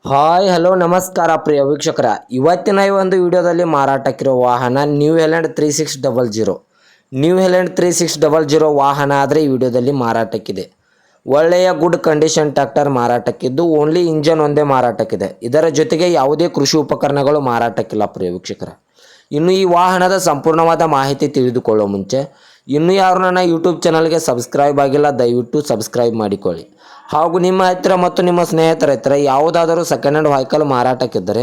Hi hello ನಮಸ್ಕಾರ ಪ್ರಿಯ ವೀಕ್ಷಕರ, ಇವತ್ತಿನ ಈ ಒಂದು ವಿಡಿಯೋದಲ್ಲಿ ಮಾರಾಟಕ್ಕಿರೋ ವಾಹನ ನ್ಯೂ ಹೆಲೆಂಡ್ 3600. ನ್ಯೂ ಹೆಲೆಂಡ್ 3600 ವಾಹನ ಆದರೆ ಈ ವಿಡಿಯೋದಲ್ಲಿ ಮಾರಾಟಕ್ಕಿದೆ. ಒಳ್ಳೆಯ ಗುಡ್ ಕಂಡೀಷನ್ ಟ್ರ್ಯಾಕ್ಟರ್ ಮಾರಾಟಕ್ಕಿದ್ದು ಓನ್ಲಿ ಇಂಜನ್ ಒಂದೇ ಮಾರಾಟಕ್ಕಿದೆ. ಇದರ ಜೊತೆಗೆ ಯಾವುದೇ ಕೃಷಿ ಉಪಕರಣಗಳು ಮಾರಾಟಕ್ಕಿಲ್ಲ ಪ್ರಿಯ ವೀಕ್ಷಕರ. ಇನ್ನು ಈ ವಾಹನದ ಸಂಪೂರ್ಣವಾದ ಮಾಹಿತಿ ತಿಳಿದುಕೊಳ್ಳೋ ಮುಂಚೆ ಇನ್ನೂ ಯಾರು ನನ್ನ ಯೂಟ್ಯೂಬ್ ಚಾನಲ್ಗೆ ಸಬ್ಸ್ಕ್ರೈಬ್ ಆಗಿಲ್ಲ, ದಯವಿಟ್ಟು ಸಬ್ಸ್ಕ್ರೈಬ್ ಮಾಡಿಕೊಳ್ಳಿ. ಹಾಗೂ ನಿಮ್ಮ ಹತ್ತಿರ ಮತ್ತು ನಿಮ್ಮ ಸ್ನೇಹಿತರ ಹತ್ತಿರ ಯಾವುದಾದರೂ ಸೆಕೆಂಡ್ ಹ್ಯಾಂಡ್ ವೆಹಿಕಲ್ ಮಾರಾಟಕ್ಕಿದ್ದರೆ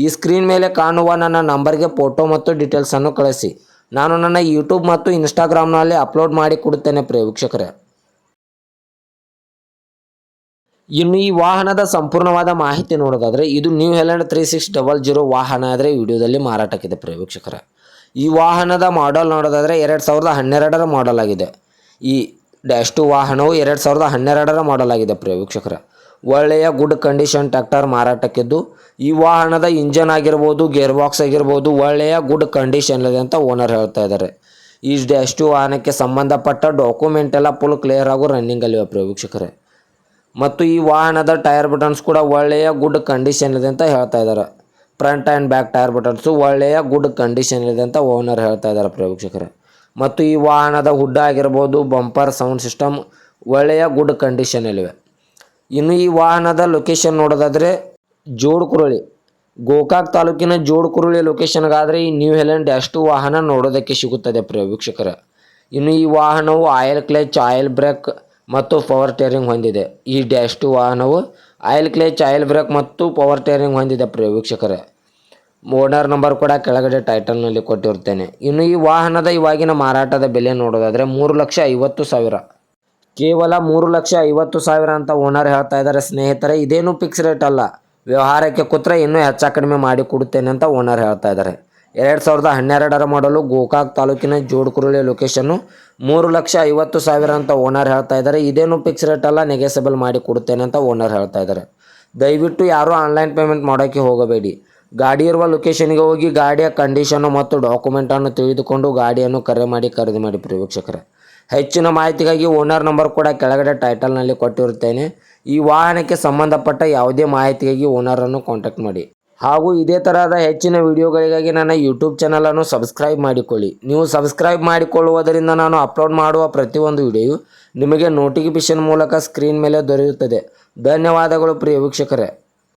ಈ ಸ್ಕ್ರೀನ್ ಮೇಲೆ ಕಾಣುವ ನನ್ನ ನಂಬರ್ಗೆ ಫೋಟೋ ಮತ್ತು ಡೀಟೇಲ್ಸನ್ನು ಕಳಿಸಿ. ನಾನು ನನ್ನ ಯೂಟ್ಯೂಬ್ ಮತ್ತು ಇನ್ಸ್ಟಾಗ್ರಾಮ್ನಲ್ಲಿ ಅಪ್ಲೋಡ್ ಮಾಡಿ ಕೊಡುತ್ತೇನೆ ಪ್ರಿಯ ವೀಕ್ಷಕರೇ. ಇನ್ನು ಈ ವಾಹನದ ಸಂಪೂರ್ಣವಾದ ಮಾಹಿತಿ ನೋಡೋದಾದರೆ ಇದು ನ್ಯೂ ಹೆಲೆಂಡ್ 3600 ವಾಹನ ಆದರೆ ವಿಡಿಯೋದಲ್ಲಿ ಮಾರಾಟಕ್ಕಿದೆ ಪ್ರಿಯ ವೀಕ್ಷಕರೇ. ಈ ವಾಹನದ ಮಾಡೆಲ್ ನೋಡೋದಾದರೆ 2012ರ ಮಾಡೆಲ್ ಆಗಿದೆ. ಈ -2 ವಾಹನವು 2012ರ ಮಾಡೆಲ್ ಆಗಿದೆ ಪ್ರಿಯ ವೀಕ್ಷಕರೇ. ಒಳ್ಳೆಯ ಗುಡ್ ಕಂಡೀಷನ್ ಟ್ರ್ಯಾಕ್ಟರ್ ಮಾರಾಟಕ್ಕಿದ್ದು ಈ ವಾಹನದ ಇಂಜನ್ ಆಗಿರ್ಬೋದು, ಗೇರ್ ಬಾಕ್ಸ್ ಆಗಿರ್ಬೋದು ಒಳ್ಳೆಯ ಗುಡ್ ಕಂಡೀಷನ್ ಇದೆ ಅಂತ ಓನರ್ ಹೇಳ್ತಾ ಇದ್ದಾರೆ. ಈ -2 ವಾಹನಕ್ಕೆ ಸಂಬಂಧಪಟ್ಟ ಡಾಕ್ಯುಮೆಂಟ್ ಎಲ್ಲ ಫುಲ್ ಕ್ಲಿಯರ್ ಆಗೋ ರನ್ನಿಂಗಲ್ಲಿವೆ ಪ್ರಿಯ ವೀಕ್ಷಕರೇ. ಮತ್ತು ಈ ವಾಹನದ ಟೈರ್ ಬಟನ್ಸ್ ಕೂಡ ಒಳ್ಳೆಯ ಗುಡ್ ಕಂಡೀಷನ್ ಇದೆ ಅಂತ ಹೇಳ್ತಾ ಇದ್ದಾರೆ. Front and back tyre buttons ಒಳ್ಳೆಯ ಗುಡ್ ಕಂಡೀಷನ್ ಇದೆ ಅಂತ ಓನರ್ ಹೇಳ್ತಾ ಇದ್ದಾರೆ ಪ್ರಿಯ ವೀಕ್ಷಕರೇ. ಮತ್ತು ಈ ವಾಹನದ ಹುಡ್ಡ ಆಗಿರ್ಬೋದು, ಬಂಪರ್, ಸೌಂಡ್ ಸಿಸ್ಟಮ್ ಒಳ್ಳೆಯ ಗುಡ್ ಕಂಡೀಷನಲ್ಲಿವೆ. ಇನ್ನು ಈ ವಾಹನದ ಲೊಕೇಶನ್ ನೋಡೋದಾದರೆ ಜೋಡ್ಕುರಳಿ, ಗೋಕಾಕ್ ತಾಲೂಕಿನ ಜೋಡ್ಕುರಳಿ ಲೊಕೇಶನ್ಗಾದರೆ ಈ ನ್ಯೂ ಹೆಲೆಂಡ್ -2 ವಾಹನ ನೋಡೋದಕ್ಕೆ ಸಿಗುತ್ತದೆ ಪ್ರಿಯ ವೀಕ್ಷಕರೇ. ಇನ್ನು ಈ ವಾಹನವು ಆಯಿಲ್ ಕ್ಲಚ್, ಆಯಿಲ್ ಬ್ರೇಕ್ ಮತ್ತು ಪವರ್ ಟೇರಿಂಗ್ ಹೊಂದಿದೆ. ಈ -2 ವಾಹನವು ಆಯಿಲ್ ಕ್ಲಚ್, ಆಯಿಲ್ ಬ್ರೇಕ್ ಮತ್ತು ಪವರ್ ಟೇರಿಂಗ್ ಹೊಂದಿದೆ ಪ್ರಿಯ ವೀಕ್ಷಕರೇ. ಓನರ್ ನಂಬರ್ ಕೂಡ ಕೆಳಗಡೆ ಟೈಟಲ್ನಲ್ಲಿ ಕೊಟ್ಟಿರ್ತೇನೆ. ಇನ್ನು ಈ ವಾಹನದ ಇವಾಗಿನ ಮಾರಾಟದ ಬೆಲೆ ನೋಡೋದಾದರೆ 3,50,000, ಕೇವಲ 3,50,000 ಅಂತ ಓನರ್ ಹೇಳ್ತಾ ಇದ್ದಾರೆ ಸ್ನೇಹಿತರೆ. ಇದೇನು ಫಿಕ್ಸ್ ರೇಟ್ ಅಲ್ಲ, ವ್ಯವಹಾರಕ್ಕೆ ಕೂತ್ರೆ ಇನ್ನೂ ಹೆಚ್ಚು ಕಡಿಮೆ ಮಾಡಿ ಕೊಡುತ್ತೇನೆ ಅಂತ ಓನರ್ ಹೇಳ್ತಾ ಇದ್ದಾರೆ. 2012ರ ಮಾಡಲು, ಗೋಕಾಕ್ ತಾಲೂಕಿನ ಜೋಡ್ಕುರಳಿ ಲೊಕೇಶನ್ನು, 3,50,000 ಅಂತ ಓನರ್ ಹೇಳ್ತಾ ಇದ್ದಾರೆ. ಇದೇನು ಫಿಕ್ಸ್ ರೇಟ್ ಅಲ್ಲ, ನೆಗೆಸಬಲ್ ಮಾಡಿ ಕೊಡುತ್ತೇನೆ ಅಂತ ಓನರ್ ಹೇಳ್ತಾ ಇದ್ದಾರೆ. ದಯವಿಟ್ಟು ಯಾರೂ ಆನ್ಲೈನ್ ಪೇಮೆಂಟ್ ಮಾಡೋಕ್ಕೆ ಹೋಗಬೇಡಿ. ಗಾಡಿ ಇರುವ ಲೊಕೇಶನ್ಗೆ ಹೋಗಿ ಗಾಡಿಯ ಕಂಡೀಷನ್ನು ಮತ್ತು ಡಾಕ್ಯುಮೆಂಟನ್ನು ತಿಳಿದುಕೊಂಡು ಗಾಡಿಯನ್ನು ಕರೆ ಮಾಡಿ ಖರೀದಿ ಮಾಡಿ ಪ್ರಿಯ ವೀಕ್ಷಕರೇ. ಹೆಚ್ಚಿನ ಮಾಹಿತಿಗಾಗಿ ಓನರ್ ನಂಬರ್ ಕೂಡ ಕೆಳಗಡೆ ಟೈಟಲ್ನಲ್ಲಿ ಕೊಟ್ಟಿರುತ್ತೇನೆ. ಈ ವಾಹನಕ್ಕೆ ಸಂಬಂಧಪಟ್ಟ ಯಾವುದೇ ಮಾಹಿತಿಗಾಗಿ ಓನರನ್ನು ಕಾಂಟ್ಯಾಕ್ಟ್ ಮಾಡಿ. ಹಾಗೂ ಇದೇ ತರಹದ ಹೆಚ್ಚಿನ ವಿಡಿಯೋಗಳಿಗಾಗಿ ನನ್ನ ಯೂಟ್ಯೂಬ್ ಚಾನಲನ್ನು ಸಬ್ಸ್ಕ್ರೈಬ್ ಮಾಡಿಕೊಳ್ಳಿ. ನೀವು ಸಬ್ಸ್ಕ್ರೈಬ್ ಮಾಡಿಕೊಳ್ಳುವುದರಿಂದ ನಾನು ಅಪ್ಲೋಡ್ ಮಾಡುವ ಪ್ರತಿಯೊಂದು ವಿಡಿಯೋ ನಿಮಗೆ ನೋಟಿಫಿಕೇಷನ್ ಮೂಲಕ ಸ್ಕ್ರೀನ್ ಮೇಲೆ ದೊರೆಯುತ್ತದೆ. ಧನ್ಯವಾದಗಳು ಪ್ರಿಯ ವೀಕ್ಷಕರೇ.